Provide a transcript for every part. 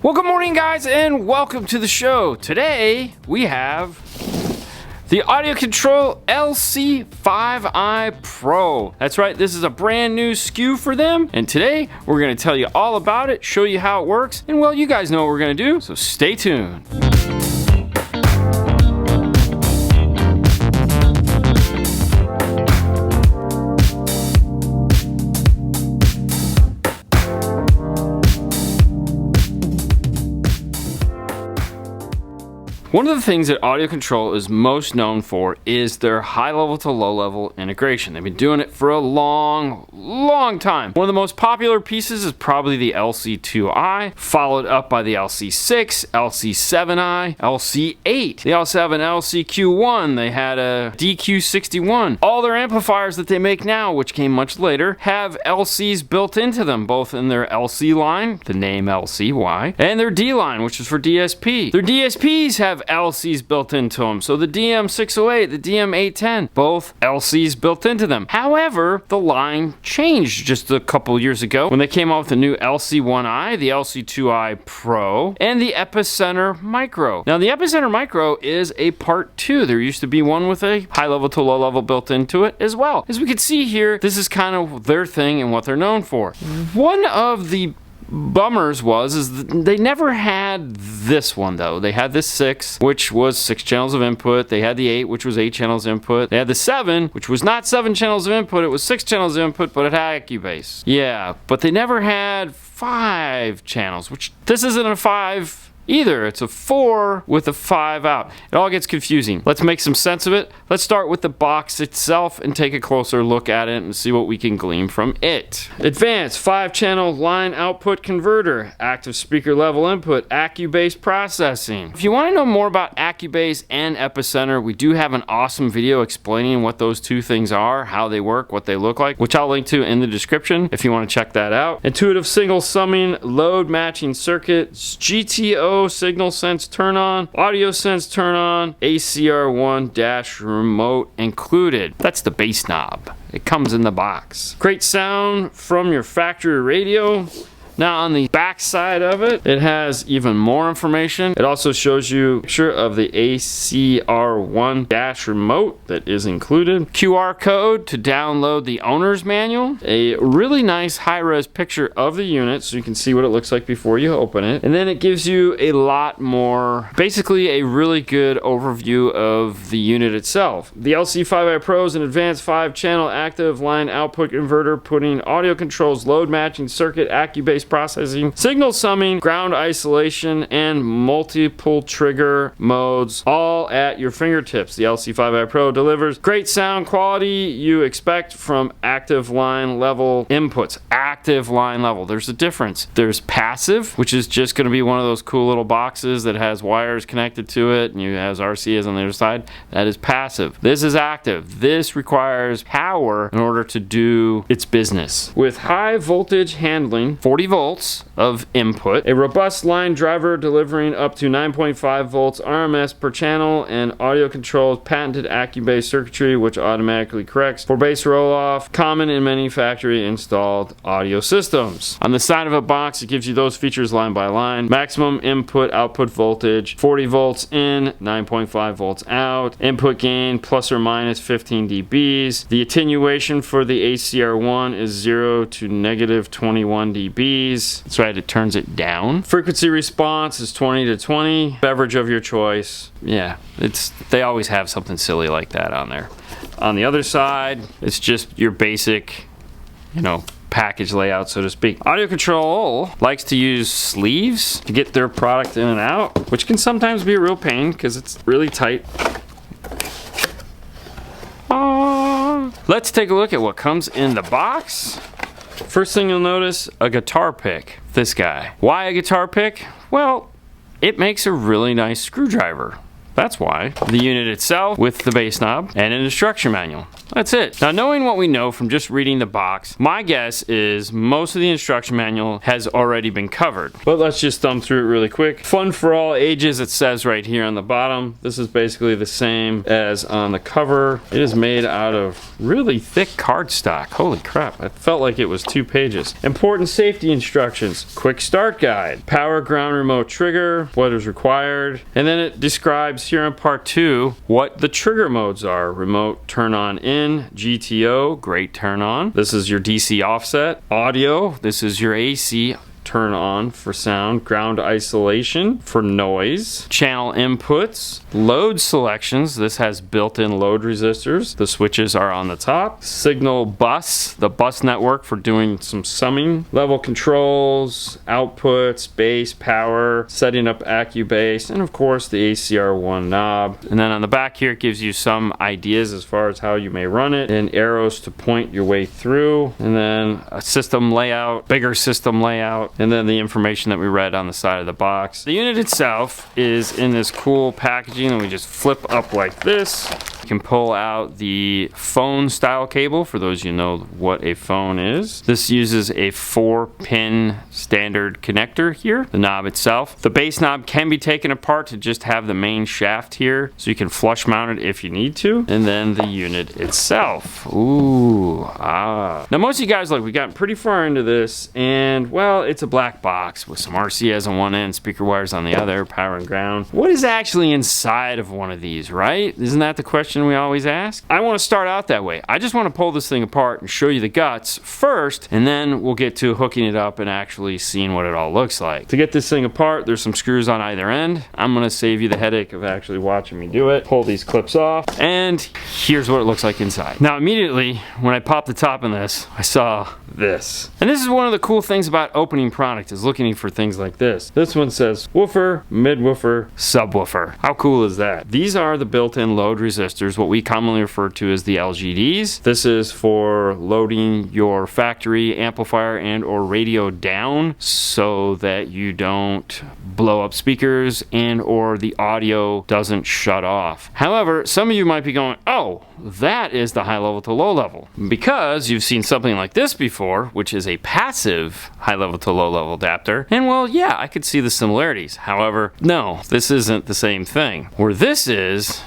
Well, good morning, guys, and welcome to the show. Today, we have the AudioControl LC5i Pro. That's right, this is a brand new SKU for them, and today, we're gonna tell you all about it, show you how it works, and well, you guys know what we're gonna do, so stay tuned. One of the things that AudioControl is most known for is their high-level to low-level integration. They've been doing it for a long time. One of the most popular pieces is probably the LC2i, followed up by the LC6, LC7i, LC8. They also have an LCQ1. They had a DQ61. All their amplifiers that they make now, which came much later, have LCs built into them, both in their LC line, the name LC5i, and their D line, which is for DSP. Their DSPs have LCs built into them. So the DM608, the DM810, both LCs built into them. However, the line changed just a couple years ago when they came out with the new LC1i, the LC2i Pro, and the Epicenter Micro. Now the Epicenter Micro is a part 2. There used to be one with a high level to low level built into it as well. As we can see here, this is kind of their thing and what they're known for. One of the bummers is they never had this one though. They had this 6, which was 6 channels of input. They had the 8, which was 8 channels of input. They had the 7, which was not 7 channels of input. It was 6 channels of input, but it had AccuBass. Yeah, but they never had 5 channels, which this isn't a 5 either. It's a 4 with a 5 out. It all gets confusing. Let's make some sense of it. Let's start with the box itself and take a closer look at it and see what we can glean from it. Advanced 5-channel line output converter, active speaker level input, AccuBass processing. If you want to know more about AccuBass and Epicenter, we do have an awesome video explaining what those two things are, how they work, what they look like, which I'll link to in the description if you want to check that out. Intuitive single summing, load matching circuits, GTO signal sense turn on, audio sense turn on, ACR1 dash remote included. That's the bass knob. It comes in the box. Great sound from your factory radio. Now on the back side of it, it has even more information. It also shows you a picture of the ACR1 dash remote that is included. QR code to download the owner's manual. A really nice high-res picture of the unit so you can see what it looks like before you open it. And then it gives you a lot more, basically a really good overview of the unit itself. The LC5i Pro is an advanced 5-channel active line output converter putting AudioControl's load matching circuit, AccuBass processing, signal summing, ground isolation, and multiple trigger modes all at your fingertips. The LC5i Pro delivers great sound quality you expect from active line level inputs. Active line level. There's a difference. There's passive, which is just going to be one of those cool little boxes that has wires connected to it and you has RCAs on the other side. That is passive. This is active. This requires power in order to do its business. With high voltage handling, 40 volts of input, a robust line driver delivering up to 9.5 volts RMS per channel, and AudioControl's patented AccuBass circuitry which automatically corrects for bass roll-off, common in many factory installed audio systems. On the side of a box, it gives you those features line by line. Maximum input output voltage, 40 volts in, 9.5 volts out. Input gain plus or minus 15 dBs. The attenuation for the ACR1 is 0 to negative 21 dBs. That's right, it turns it down. Frequency response is 20 to 20. Beverage of your choice. Yeah, they always have something silly like that on there. On the other side, it's just your basic, package layout, so to speak. AudioControl likes to use sleeves to get their product in and out, which can sometimes be a real pain because it's really tight. Let's take a look at what comes in the box. First thing you'll notice, a guitar pick. This guy. Why a guitar pick? Well, it makes a really nice screwdriver. That's why. The unit itself with the bass knob and an instruction manual. That's it. Now, knowing what we know from just reading the box, my guess is most of the instruction manual has already been covered. But let's just thumb through it really quick. Fun for all ages, it says right here on the bottom. This is basically the same as on the cover. It is made out of really thick cardstock. Holy crap, I felt like it was 2 pages. Important safety instructions, quick start guide, power ground remote trigger, what is required, and then it describes here in part 2 what the trigger modes are. Remote turn on in, GTO, great turn on. This is your DC offset. Audio, this is your AC turn on for sound. Ground isolation for noise. Channel inputs. Load selections. This has built-in load resistors. The switches are on the top. Signal bus, the bus network for doing some summing. Level controls, outputs, bass, power, setting up AccuBass, and of course the ACR1 knob. And then on the back here it gives you some ideas as far as how you may run it, and arrows to point your way through, and then a system layout, bigger system layout, and then the information that we read on the side of the box. The unit itself is in this cool packaging and we just flip up like this. You can pull out the phone style cable for those you know what a phone is. This uses a 4-pin standard connector here. The knob itself. The bass knob can be taken apart to just have the main shaft here, so you can flush mount it if you need to. And then the unit itself. Ooh, ah. Now most of you guys, look, we got pretty far into this, and well, it's a black box with some RCAs on one end, speaker wires on the other, power and ground. What is actually inside of one of these, right? Isn't that the question we always ask? I want to start out that way. I just want to pull this thing apart and show you the guts first, and then we'll get to hooking it up and actually seeing what it all looks like. To get this thing apart, there's some screws on either end. I'm going to save you the headache of actually watching me do it. Pull these clips off, and here's what it looks like inside. Now immediately, when I popped the top in this, I saw this. And this is one of the cool things about opening product, is looking for things like this. This one says woofer, mid-woofer, subwoofer. How cool is that? These are the built-in load resistors, what we commonly refer to as the LGDs. This is for loading your factory amplifier and or radio down so that you don't blow up speakers and or the audio doesn't shut off. However, some of you might be going, oh, that is the high level to low level, because you've seen something like this before, which is a passive high level to low level adapter. And well, yeah, I could see the similarities. However, no, this isn't the same thing. Where this is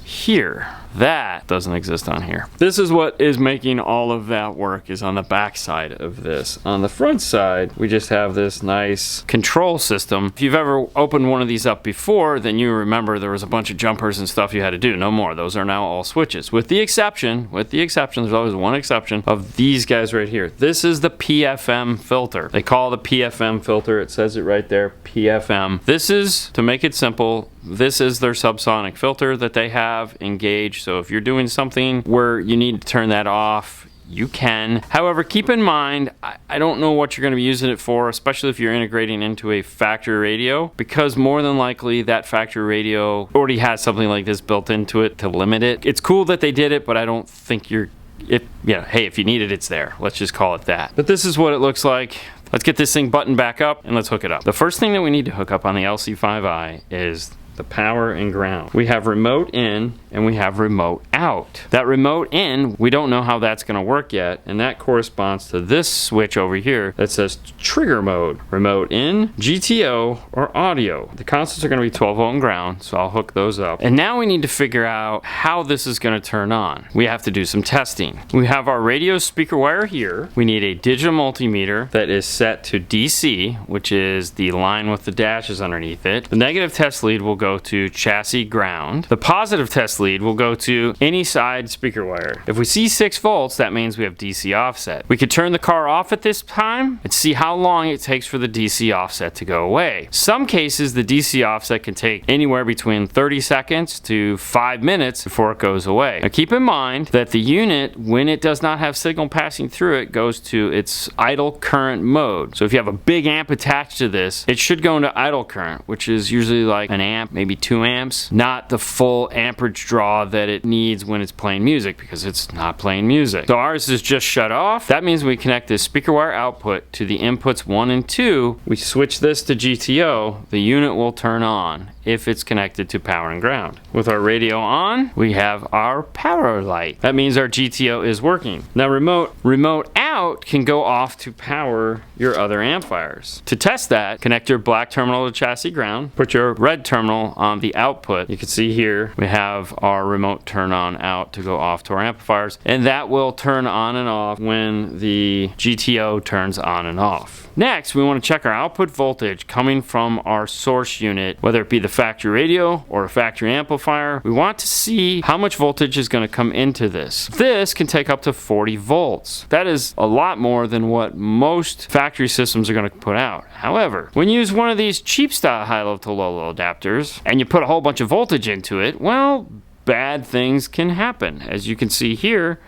here. That doesn't exist on here. This is what is making all of that work, is on the back side of this. On the front side, we just have this nice control system. If you've ever opened one of these up before, then you remember there was a bunch of jumpers and stuff you had to do. No more. Those are now all switches. With the exception, there's always one exception, of these guys right here. This is the PFM filter. They call the PFM filter, it says it right there, PFM. This is, to make it simple, this is their subsonic filter that they have engaged. So if you're doing something where you need to turn that off, you can. However, keep in mind, I don't know what you're going to be using it for, especially if you're integrating into a factory radio, because more than likely that factory radio already has something like this built into it to limit it. It's cool that they did it, but I don't think hey, if you need it, it's there. Let's just call it that. But this is what it looks like. Let's get this thing buttoned back up and let's hook it up. The first thing that we need to hook up on the LC5i is the power and ground. We have remote in and we have remote out. That remote in, we don't know how that's going to work yet, and that corresponds to this switch over here that says trigger mode. Remote in, GTO, or audio. The constants are going to be 12 volt and ground, so I'll hook those up. And now we need to figure out how this is going to turn on. We have to do some testing. We have our radio speaker wire here. We need a digital multimeter that is set to DC, which is the line with the dashes underneath it. The negative test lead will go to chassis ground. The positive test lead will go to any side speaker wire. If we see 6 volts, that means we have DC offset. We could turn the car off at this time and see how long it takes for the DC offset to go away. Some cases, the DC offset can take anywhere between 30 seconds to 5 minutes before it goes away. Now keep in mind that the unit, when it does not have signal passing through it, goes to its idle current mode. So if you have a big amp attached to this, it should go into idle current, which is usually like an amp, maybe 2 amps, not the full amperage draw that it needs when it's playing music, because it's not playing music. So ours is just shut off. That means we connect this speaker wire output to the inputs 1 and 2. We switch this to GTO, the unit will turn on. if it's connected to power and ground. With our radio on, we have our power light. That means our GTO is working. Now remote out can go off to power your other amplifiers. To test that, connect your black terminal to chassis ground, put your red terminal on the output. You can see here we have our remote turn on out to go off to our amplifiers, and that will turn on and off when the GTO turns on and off. Next, we want to check our output voltage coming from our source unit, whether it be the factory radio or a factory amplifier. We want to see how much voltage is going to come into this. This can take up to 40 volts. That is a lot more than what most factory systems are going to put out. However, when you use one of these cheap style high level to low level adapters and you put a whole bunch of voltage into it, well, bad things can happen. As you can see here,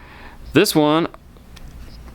this one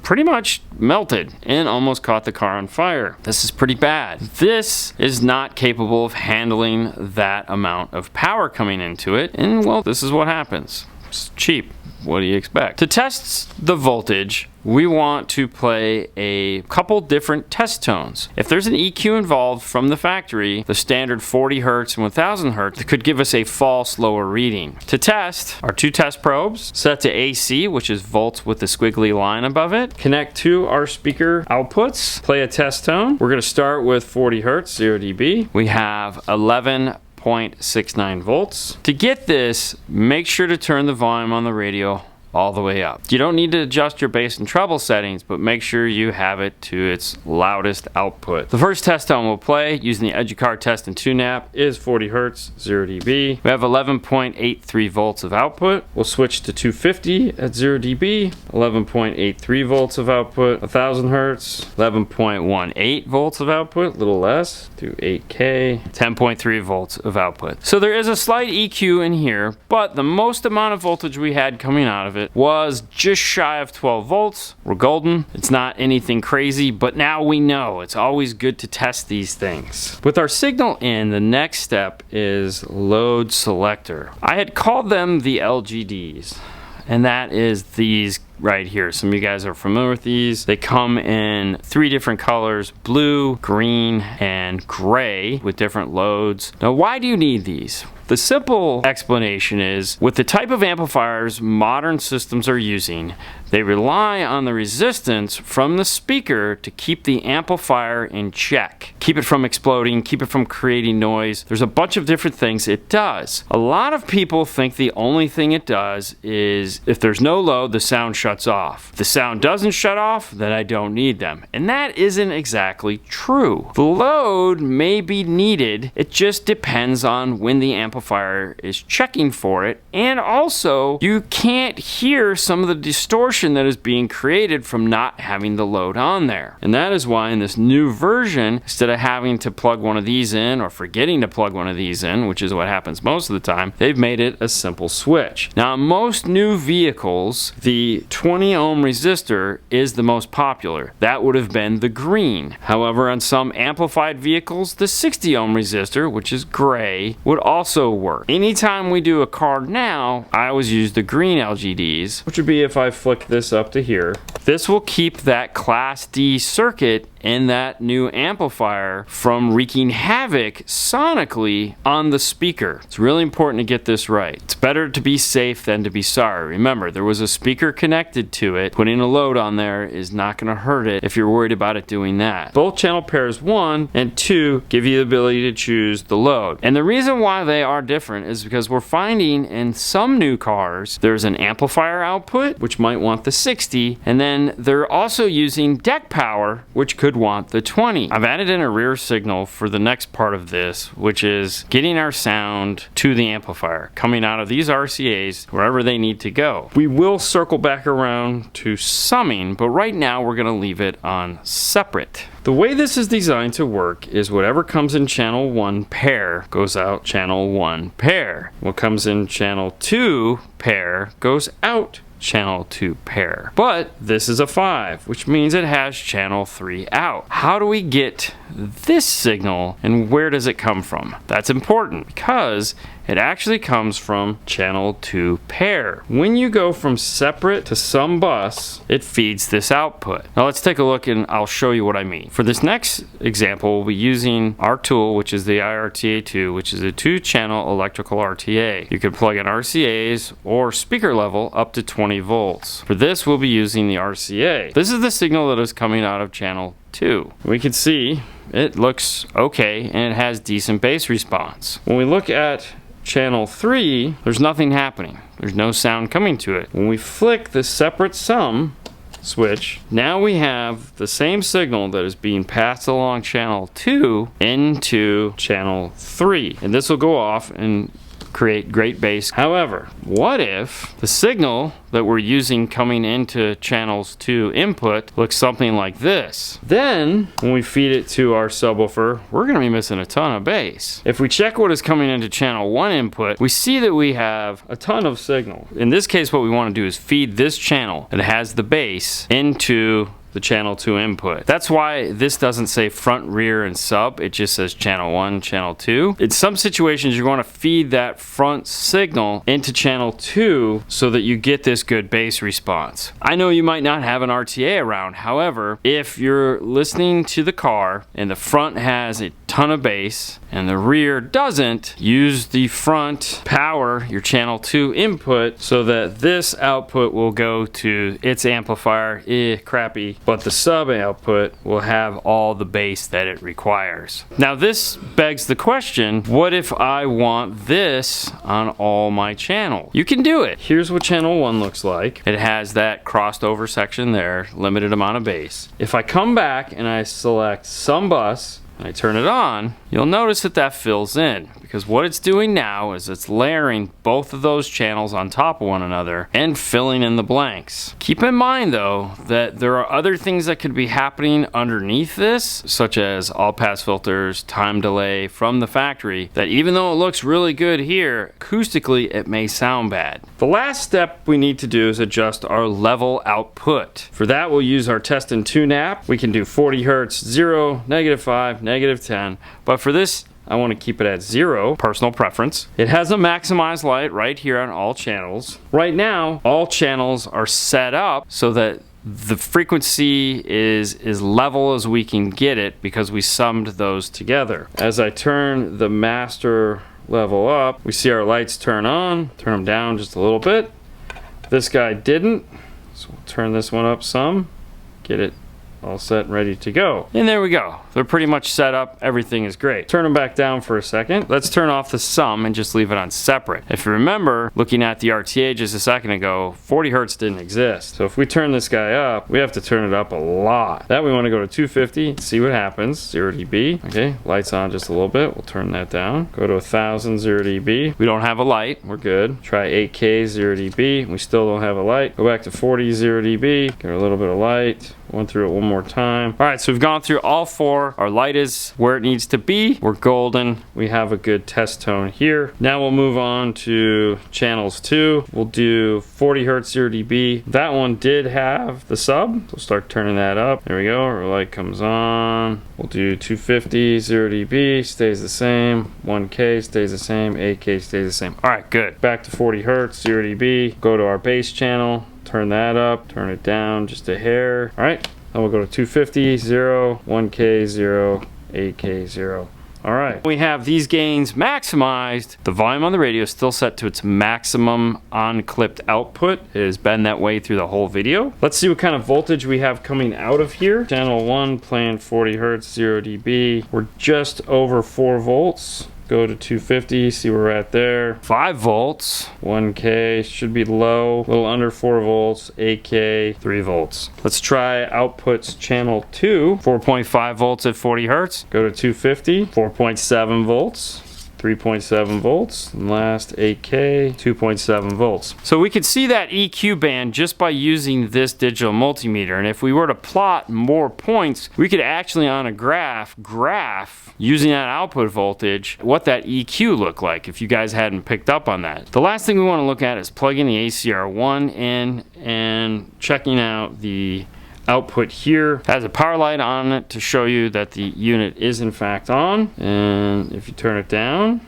pretty much melted and almost caught the car on fire. This is pretty bad. This is not capable of handling that amount of power coming into it, and well, this is what happens. It's cheap. What do you expect? To test the voltage, we want to play a couple different test tones. If there's an EQ involved from the factory, the standard 40 Hertz and 1000 Hertz, it could give us a false lower reading. To test, our two test probes set to AC, which is volts with the squiggly line above it. Connect to our speaker outputs, play a test tone. We're going to start with 40 Hertz, 0 dB. We have 11.69 volts. To get this, make sure to turn the volume on the radio all the way up. You don't need to adjust your bass and treble settings, but make sure you have it to its loudest output. The first test tone we'll play using the EduCar test and tune app is 40 Hertz, 0 dB. We have 11.83 volts of output. We'll switch to 250 at 0 dB, 11.83 volts of output, 1000 Hertz, 11.18 volts of output, a little less, to 8K, 10.3 volts of output. So there is a slight EQ in here, but the most amount of voltage we had coming out of it was just shy of 12 volts. We're golden. It's not anything crazy, but now we know. It's always good to test these things. With our signal in, the next step is load selector. I had called them the LGDs, and that is these right here. Some of you guys are familiar with these. They come in 3 different colors: blue, green, and gray, with different loads. Now, why do you need these? The simple explanation is, with the type of amplifiers modern systems are using, they rely on the resistance from the speaker to keep the amplifier in check. Keep it from exploding, keep it from creating noise. There's a bunch of different things it does. A lot of people think the only thing it does is, if there's no load, the sound shuts off. If the sound doesn't shut off, then I don't need them. And that isn't exactly true. The load may be needed. It just depends on when the amplifier is checking for it, and also you can't hear some of the distortion that is being created from not having the load on there. And that is why in this new version, instead of having to plug one of these in or forgetting to plug one of these in, which is what happens most of the time, they've made it a simple switch. Now, in most new vehicles, the 20 ohm resistor is the most popular. That would have been the green. However, on some amplified vehicles, the 60 ohm resistor, which is gray, would also work. Anytime we do a card now, I always use the green LGDs, which would be if I flick this up to here. This will keep that Class D circuit in that new amplifier from wreaking havoc sonically on the speaker. It's really important to get this right. It's better to be safe than to be sorry. Remember, there was a speaker connected to it. Putting a load on there is not going to hurt it if you're worried about it doing that. Both channel pairs 1 and 2 give you the ability to choose the load. And the reason why they are different is because we're finding in some new cars, there's an amplifier output, which might want the 60, and then they're also using deck power, which could want the 20. I've added in a rear signal for the next part of this, which is getting our sound to the amplifier, coming out of these RCAs wherever they need to go. We will circle back around to summing, but right now we're going to leave it on separate. The way this is designed to work is whatever comes in channel 1 pair goes out channel 1 pair. What comes in channel 2 pair goes out channel 2 pair. But this is a 5, which means it has channel 3 out. How do we get this signal, and where does it come from? That's important because It actually comes from channel 2 pair. When you go from separate to some bus, it feeds this output. Now let's take a look and I'll show you what I mean. For this next example, we'll be using our tool, which is the IRTA2, which is a 2-channel electrical RTA. You can plug in RCAs or speaker level up to 20 volts. For this, we'll be using the RCA. This is the signal that is coming out of channel 2. We can see it looks okay and it has decent bass response. When we look at channel 3, there's nothing happening. There's no sound coming to it. When we flick the separate sum switch, now we have the same signal that is being passed along channel 2 into channel 3. And this will go off and create great bass. However, what if the signal that we're using coming into channels 2 input looks something like this? Then when we feed it to our subwoofer, we're going to be missing a ton of bass. If we check what is coming into channel 1 input, we see that we have a ton of signal. In this case, what we want to do is feed this channel that has the bass into the channel 2 input. That's why this doesn't say front, rear, and sub. It just says channel 1, channel 2. In some situations, you're going to feed that front signal into channel 2 so that you get this good bass response. I know you might not have an RTA around. However, if you're listening to the car and the front has a ton of bass and the rear doesn't, use the front power your channel 2 input so that this output will go to its amplifier, crappy, but the sub output will have all the bass that it requires. Now this begs the question, what if I want this on all my channels? You can do it. Here's what channel 1 looks like. It has that crossed over section there, limited amount of bass. If I come back and I select some bus, and I turn it on, you'll notice that that fills in, because what it's doing now is it's layering both of those channels on top of one another and filling in the blanks. Keep in mind though that there are other things that could be happening underneath this, such as all pass filters, time delay from the factory, that even though it looks really good here, acoustically it may sound bad. The last step we need to do is adjust our level output. For that, we'll use our test and tune app. We can do 40 hertz, 0, -5, -10, but for this I want to keep it at 0, personal preference. It has a maximized light right here on all channels. Right now, all channels are set up so that the frequency is as level as we can get it because we summed those together. As I turn the master level up, we see our lights turn on, turn them down just a little bit. This guy didn't, so we'll turn this one up some, get it all set and ready to go. And there we go. They're pretty much set up. Everything is great. Turn them back down for a second. Let's turn off the sum and just leave it on separate. If you remember, looking at the RTA just a second ago, 40 hertz didn't exist. So if we turn this guy up, we have to turn it up a lot. That we want to go to 250, see what happens, 0 dB. Okay, lights on just a little bit. We'll turn that down. Go to 1000, 0 dB. We don't have a light. We're good. Try 8K, 0 dB. We still don't have a light. Go back to 40, 0 dB. Get a little bit of light. Went through it one more time. All right, so we've gone through all 4. Our light is where it needs to be. We're golden. We have a good test tone here. Now we'll move on to channels 2. We'll do 40 hertz, 0 dB. That one did have the sub. So start turning that up. There we go. Our light comes on. We'll do 250, 0 dB, stays the same. 1K stays the same. 8K stays the same. All right, good. Back to 40 hertz, 0 dB. Go to our bass channel. Turn that up, turn it down just a hair. All right, then we'll go to 250, 0, 1K, 0, 8K, 0. All right, we have these gains maximized. The volume on the radio is still set to its maximum on-clipped output. It has been that way through the whole video. Let's see what kind of voltage we have coming out of here. Channel 1 playing 40 hertz, 0 dB. We're just over 4 volts. Go to 250, see where we're at there. 5 volts, 1K, should be low, a little under 4 volts, 8K, 3 volts. Let's try outputs channel 2, 4.5 volts at 40 hertz. Go to 250, 4.7 volts. 3.7 volts, and last 8K, 2.7 volts. So we could see that EQ band just by using this digital multimeter, and if we were to plot more points, we could actually on a graph using that output voltage what that EQ looked like if you guys hadn't picked up on that. The last thing we want to look at is plugging the ACR1 in and checking out the output here. It has a power light on it to show you that the unit is in fact on, and if you turn it down,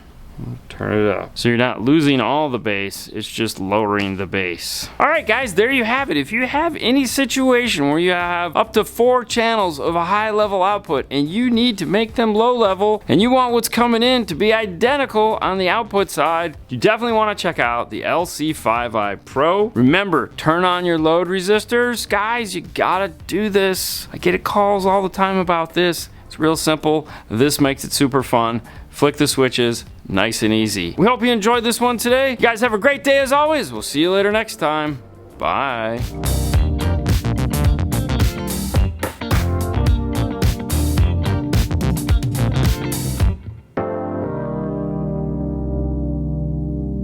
Turn it up. So you're not losing all the bass, it's just lowering the bass. Alright guys, there you have it. If you have any situation where you have up to 4 channels of a high level output and you need to make them low level and you want what's coming in to be identical on the output side, you definitely want to check out the LC5i Pro. Remember, turn on your load resistors. Guys, you gotta do this. I get calls all the time about this. It's real simple. This makes it super fun. Flick the switches, nice and easy. We hope you enjoyed this one today. You guys have a great day as always. We'll see you later next time. Bye.